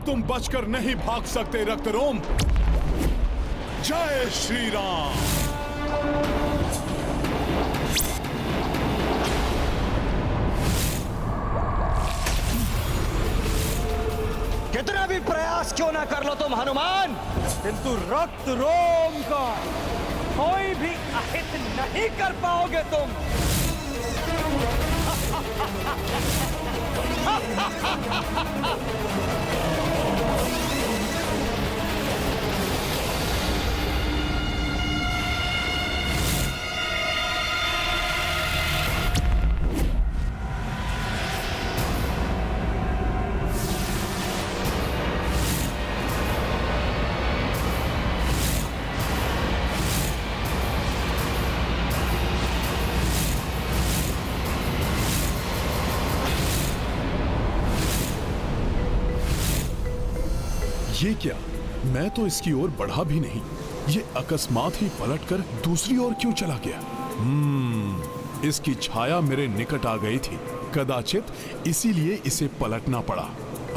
अब तुम बचकर नहीं भाग सकते रक्तरोम। जय श्री राम। कितना भी प्रयास क्यों ना कर लो तुम हनुमान, किंतु रक्त रोम का कोई भी अहित नहीं कर पाओगे तुम। ये क्या? मैं तो इसकी ओर बढ़ा भी नहीं, ये अकस्मात ही पलटकर दूसरी ओर क्यों चला गया? इसकी छाया मेरे निकट आ गई थी, कदाचित इसीलिए इसे पलटना पड़ा,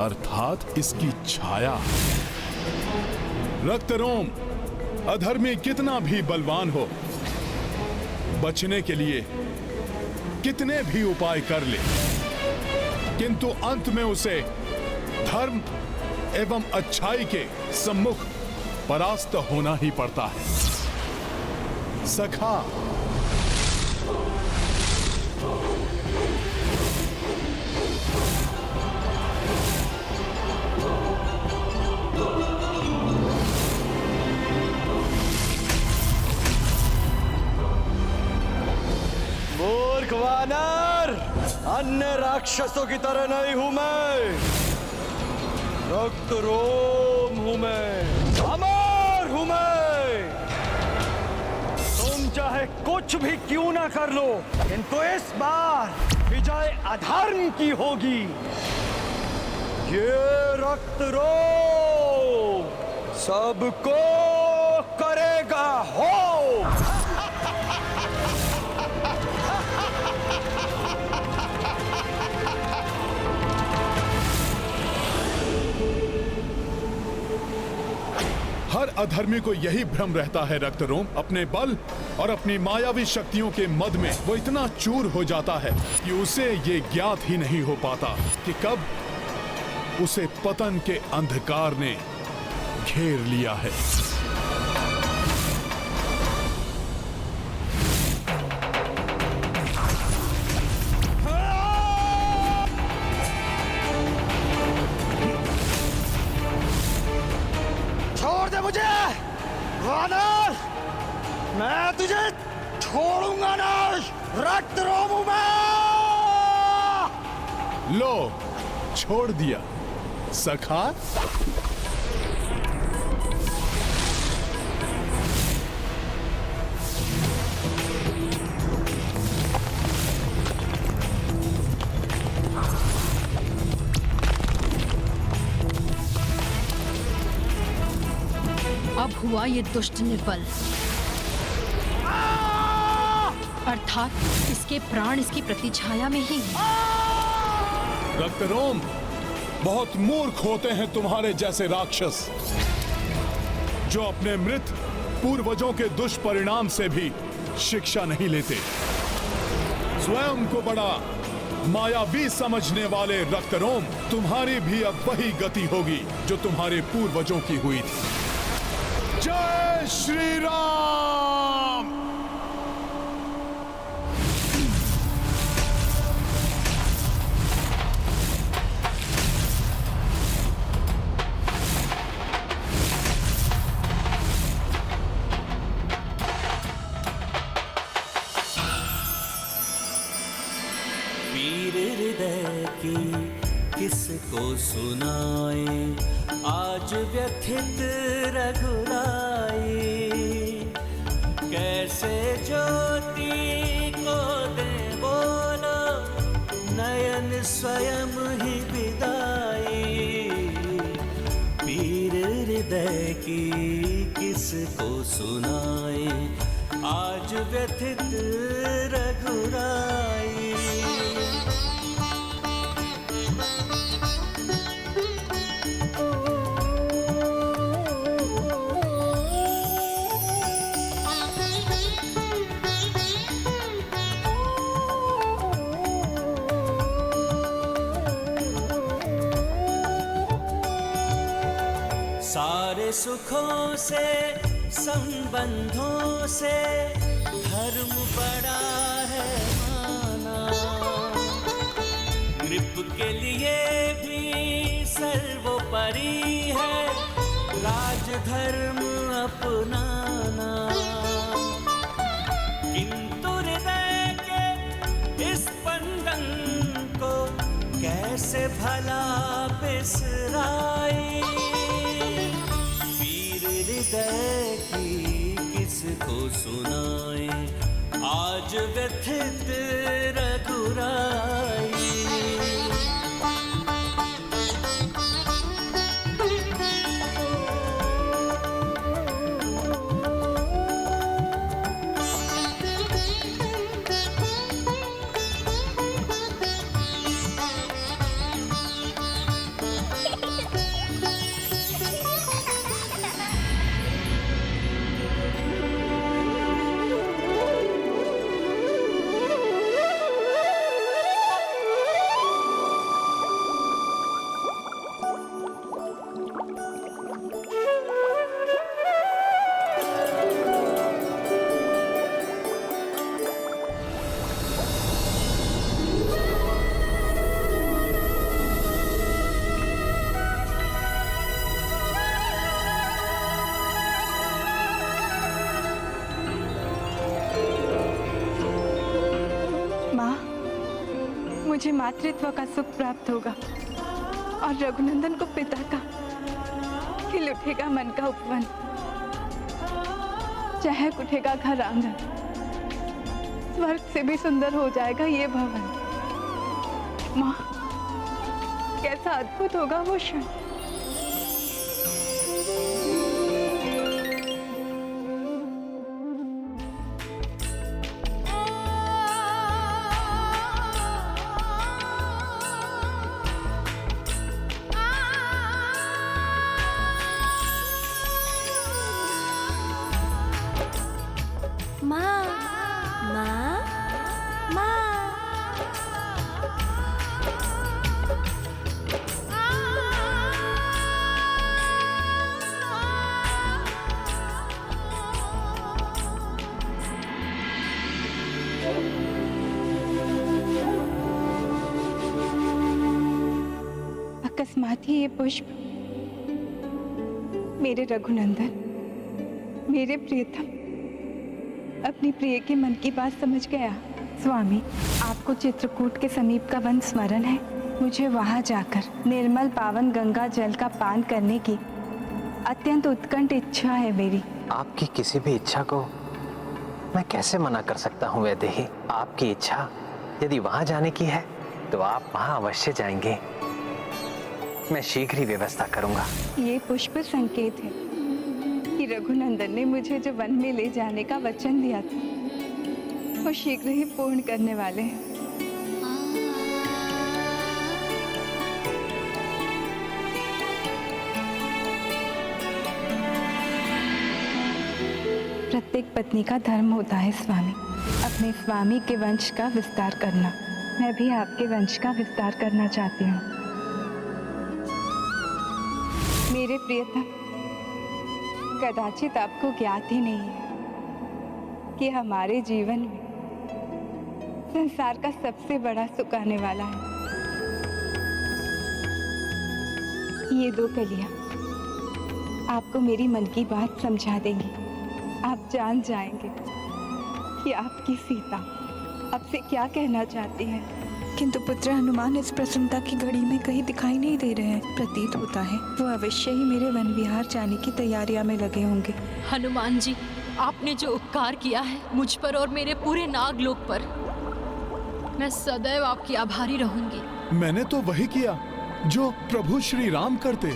अर्थात इसकी छाया। रक्तरोम, अधर्मी कितना भी बलवान हो, बचने के लिए कितने भी उपाय कर ले, किंतु अंत में उसे धर्म एवं अच्छाई के सम्मुख परास्त होना ही पड़ता है। सखा, मूर्ख वानर, अन्य राक्षसों की तरह नहीं हूं मैं। रक्त रोम हूं मैं, अमर हूं मैं। तुम चाहे कुछ भी क्यों ना कर लो, किंतु इस बार विजय अधर्म की होगी। ये रक्त रोम सबको करेगा हो। हर अधर्मी को यही भ्रम रहता है रक्तरोम, अपने बल और अपनी मायावी शक्तियों के मद में वो इतना चूर हो जाता है कि उसे ये ज्ञात ही नहीं हो पाता कि कब उसे पतन के अंधकार ने घेर लिया है। मुझे वानर, मैं तुझे छोड़ूंगा नहीं। रक्त रोम हूं मैं। लो, छोड़ दिया सखा। अब हुआ ये दुष्ट निर्बल, अर्थात इसके प्राण इसकी प्रतिछाया में ही। रक्तरोम, बहुत मूर्ख होते हैं तुम्हारे जैसे राक्षस, जो अपने मृत पूर्वजों के दुष्परिणाम से भी शिक्षा नहीं लेते। स्वयं को बड़ा मायावी समझने वाले रक्तरोम, तुम्हारी भी अब वही गति होगी जो तुम्हारे पूर्वजों की हुई थी। जय श्री राम। पीर हृदय की किसको सुनाए, आज व्यथित रघुराई। कैसे ज्योति को दे बोलो, नयन स्वयं ही विदाई। पीर हृदय की किसको सुनाए, आज व्यथित रघुराई। सारे सुखों से संबंधों से धर्म बड़ा है माना, नृप के लिए भी सर्वोपरि है राजधर्म अपनाना। किंतु हृदय के इस बंधन को कैसे भला बिसराए, वीर हृदय की किसको सुनाए, आज व्यथित रघुराई। मुझे मातृत्व का सुख प्राप्त होगा और रघुनंदन को पिता का खिल उठेगा मन का उपवन, चहक उठेगा घर आंगन, स्वर्ग से भी सुंदर हो जाएगा ये भवन। माँ, कैसा अद्भुत होगा वो क्षण। अकस्मात ही ये पुष्प मेरे रघुनंदन, मेरे प्रियतम, अपनी प्रिय के मन की बात समझ गया। स्वामी, आपको चित्रकूट के समीप का वन स्मरण है? मुझे वहां जाकर निर्मल पावन गंगा जल का पान करने की अत्यंत उत्कंठ इच्छा है मेरी। आपकी किसी भी इच्छा को मैं कैसे मना कर सकता हूँ वैदेही? आपकी इच्छा यदि वहां जाने की है तो आप वहां अवश्य जाएंगे। मैं शीघ्र ही व्यवस्था करूंगा। ये पुष्प संकेत है कि रघुनंदन ने मुझे जो वन में ले जाने का वचन दिया था वो शीघ्र ही पूर्ण करने वाले हैं। प्रत्येक पत्नी का धर्म होता है स्वामी, अपने स्वामी के वंश का विस्तार करना। मैं भी आपके वंश का विस्तार करना चाहती हूँ। मेरे प्रियतम, कदाचित आपको ज्ञात ही नहीं है कि हमारे जीवन में संसार का सबसे बड़ा सुख आने वाला है। ये दो कलियां आपको मेरी मन की बात समझा देंगी। आप जान जाएंगे कि आपकी सीता आपसे क्या कहना चाहती है। किंतु पुत्र हनुमान इस प्रसन्नता की घड़ी में कहीं दिखाई नहीं दे रहे हैं। प्रतीत होता है वो अवश्य ही मेरे वन विहार जाने की तैयारियां में लगे होंगे। हनुमान जी, आपने जो उपकार किया है मुझ पर और मेरे पूरे नागलोक पर, मैं सदैव आपकी आभारी रहूंगी। मैंने तो वही किया जो प्रभु श्री राम करते।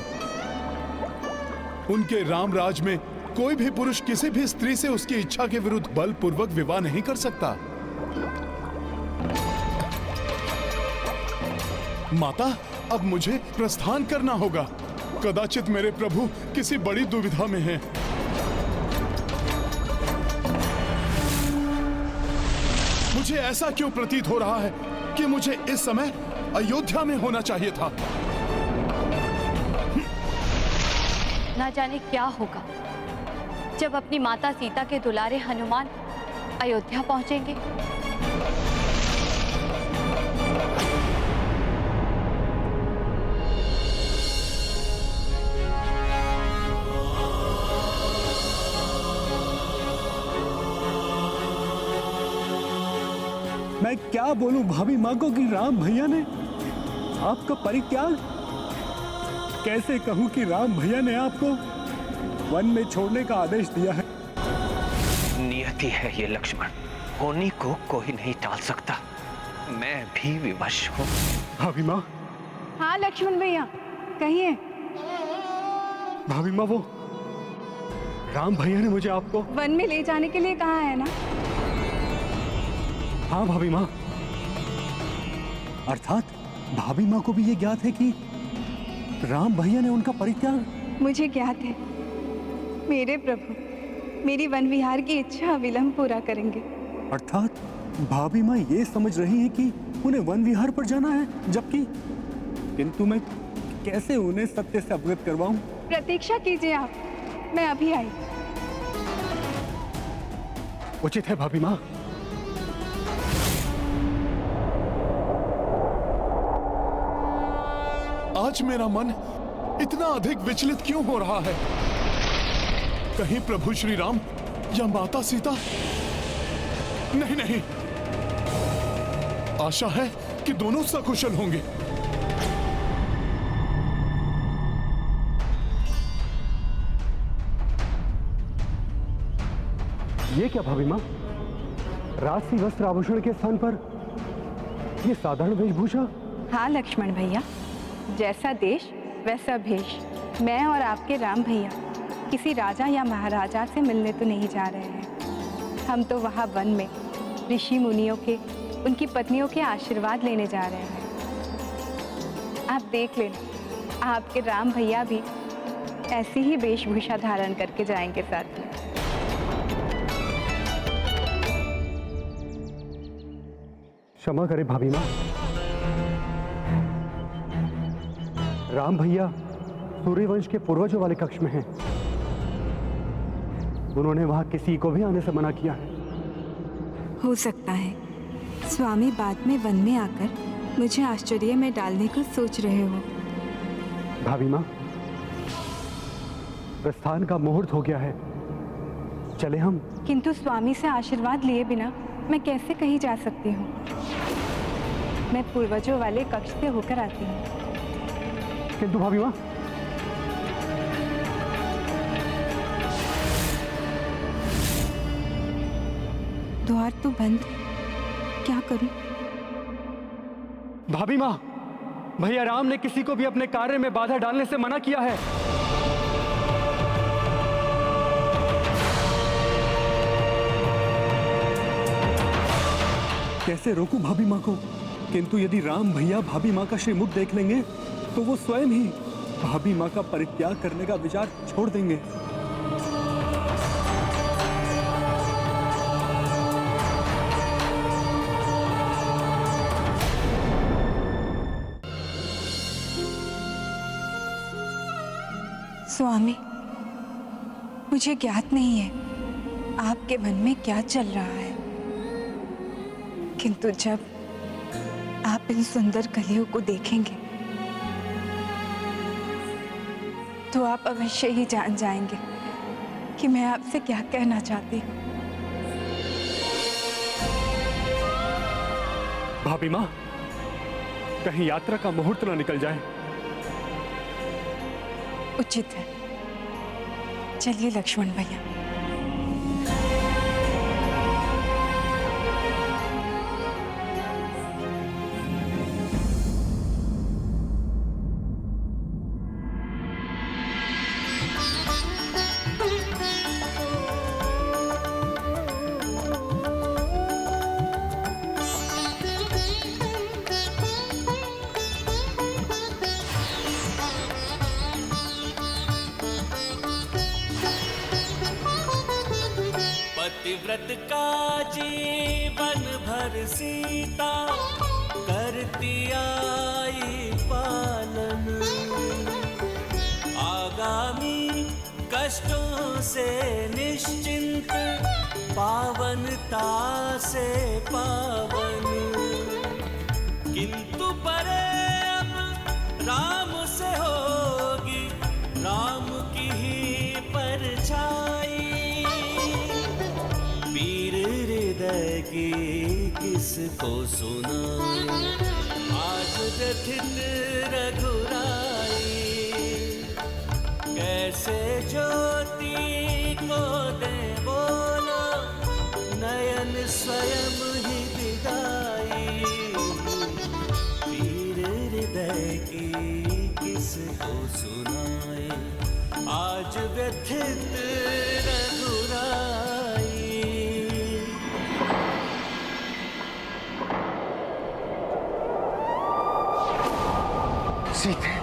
उनके राम राज में कोई भी पुरुष किसी भी स्त्री से उसकी इच्छा के विरुद्ध बलपूर्वक विवाह नहीं कर सकता। माता, अब मुझे प्रस्थान करना होगा। कदाचित मेरे प्रभु किसी बड़ी दुविधा में हैं। मुझे ऐसा क्यों प्रतीत हो रहा है कि मुझे इस समय अयोध्या में होना चाहिए था। ना जाने क्या होगा जब अपनी माता सीता के दुलारे हनुमान अयोध्या पहुंचेंगे। मैं क्या बोलूं भाभी माँ को कि राम भैया ने आपका परित्याग, कैसे कहूं कि राम भैया ने आपको वन में छोड़ने का आदेश दिया है। नियति है ये लक्ष्मण, होनी को कोई नहीं टाल सकता। मैं भी विवश हूँ। भाभी माँ। हाँ लक्ष्मण भैया कहिए। भाभी माँ, वो राम भैया ने मुझे आपको वन में ले जाने के लिए कहा है ना? हाँ भाभी माँ, अर्थात भाभी माँ को भी ये ज्ञात है कि राम भैया ने उनका परित्याग। मुझे ज्ञात है मेरे प्रभु मेरी वन विहार की इच्छा अविलंब पूरा करेंगे। अर्थात भाभी माँ ये समझ रही हैं कि उन्हें वन विहार पर जाना है, जबकि किंतु मैं कैसे उन्हें सत्य से अवगत करवाऊं? प्रतीक्षा कीजिए आप, मैं अभी आई। उचित है भाभी माँ। आज मेरा मन इतना अधिक विचलित क्यों हो रहा है? कहीं प्रभु श्री राम या माता सीता? नहीं नहीं, आशा है कि दोनों सकुशल होंगे। ये क्या भाभी माँ, राजसी वस्त्र आभूषण के स्थान पर ये साधारण वेशभूषा? हाँ लक्ष्मण भैया, जैसा देश वैसा भेष। मैं और आपके राम भैया किसी राजा या महाराजा से मिलने तो नहीं जा रहे हैं। हम तो वहाँ वन में ऋषि मुनियों के, उनकी पत्नियों के आशीर्वाद लेने जा रहे हैं। आप देख लेना, आपके राम भैया भी ऐसी ही वेशभूषा धारण करके जाएंगे साथ में। क्षमा करे भाभी माँ, राम भैया सूर्यवंश के पूर्वजों वाले कक्ष में हैं। उन्होंने वहां किसी को भी आने से मना किया है। हो सकता है स्वामी बाद में वन में आकर मुझे आश्चर्य में डालने को सोच रहे हो। भाभी माँ, प्रस्थान का मुहूर्त हो गया है, चले हम। किंतु स्वामी से आशीर्वाद लिए बिना मैं कैसे कहीं जा सकती हूँ? मैं पूर्वजों वाले कक्ष से होकर आती हूँ। किंतु भाभी माँ, द्वार तो बंद, क्या करूं? भाभी माँ, भैया राम ने किसी को भी अपने कार्य में बाधा डालने से मना किया है। कैसे रोकूं भाभी माँ को? किंतु यदि राम भैया भाभी माँ का श्रीमुख देख लेंगे तो वो स्वयं ही भाभी माँ का परित्याग करने का विचार छोड़ देंगे। स्वामी, मुझे ज्ञात नहीं है आपके मन में क्या चल रहा है, किंतु जब आप इन सुंदर कलियों को देखेंगे तो आप अवश्य ही जान जाएंगे कि मैं आपसे क्या कहना चाहती हूँ। भाभी माँ, कहीं यात्रा का मुहूर्त ना निकल जाए। उचित है, चलिए लक्ष्मण भैया। पतिव्रत का जीवन भर सीता करती आई पालन, आगामी से निश्चिंत, पावनता से पावन। किंतु परे अब राम से होगी राम की ही परछाई। पीर हृदय की किसको सुनाए, आज व्यथित रघुराई। कैसे ज्योति को दे बोलो, नयन स्वयं ही विदाई। पीर हृदय की किसको सुनाए, आज व्यथित रघुराई। सीते,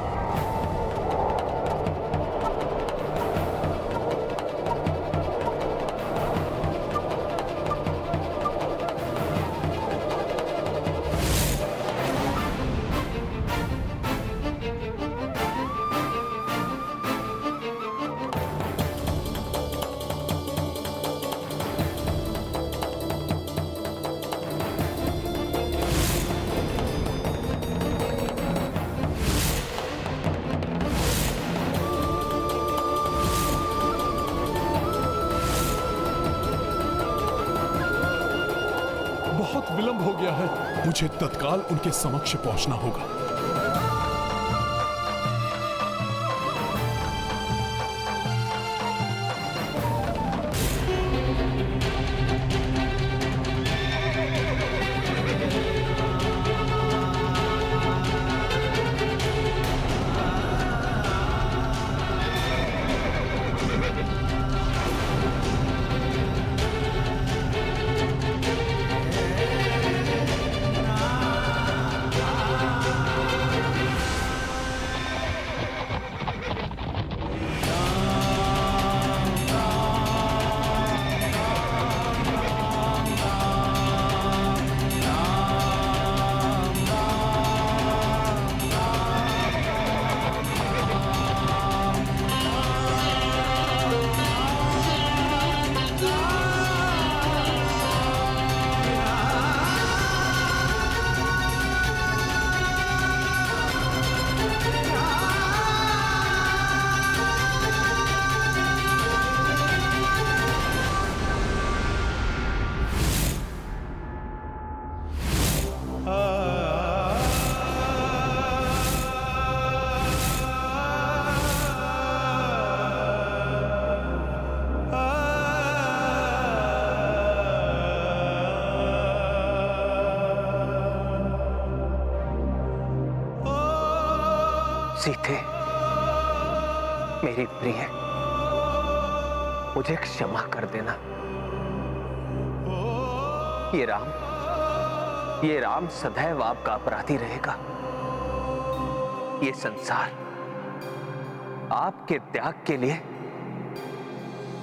बहुत विलंब हो गया है, मुझे तत्काल उनके समक्ष पहुंचना होगा। सीते, मेरी प्रिय, मुझे क्षमा कर देना। ये राम सदैव आपका अपराधी रहेगा। ये संसार आपके त्याग के लिए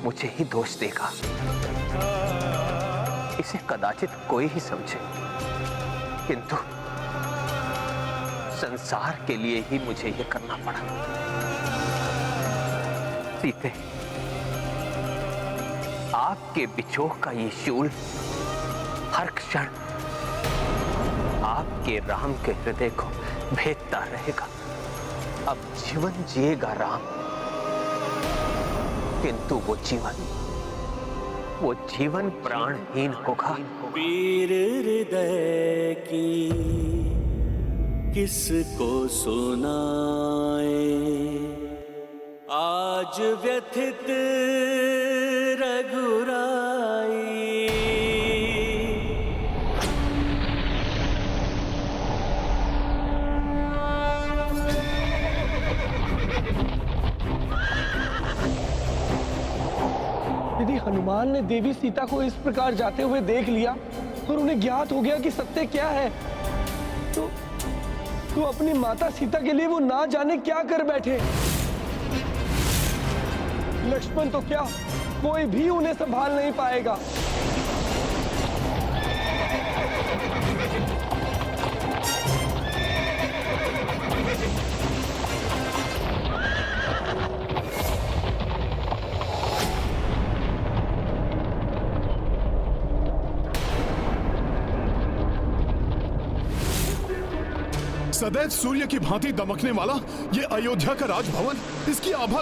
मुझे ही दोष देगा। इसे कदाचित कोई ही समझे, किंतु संसार के लिए ही मुझे यह करना पड़ा। सीते, आपके बिछोह का ये शूल हर क्षण आपके राम के हृदय को भेदता रहेगा। अब जीवन जिएगा राम, किंतु वो जीवन प्राणहीन होगा। पीर हृदय की किसको सुनाए, आज व्यथित रघुराई। यदि हनुमान ने देवी सीता को इस प्रकार जाते हुए देख लिया और उन्हें ज्ञात हो गया कि सत्य क्या है, तो अपनी माता सीता के लिए वो ना जाने क्या कर बैठे। लक्ष्मण तो क्या, कोई भी उन्हें संभाल नहीं पाएगा। सदैव सूर्य की भांति दमकने वाला ये अयोध्या का राजभवन, इसकी आभा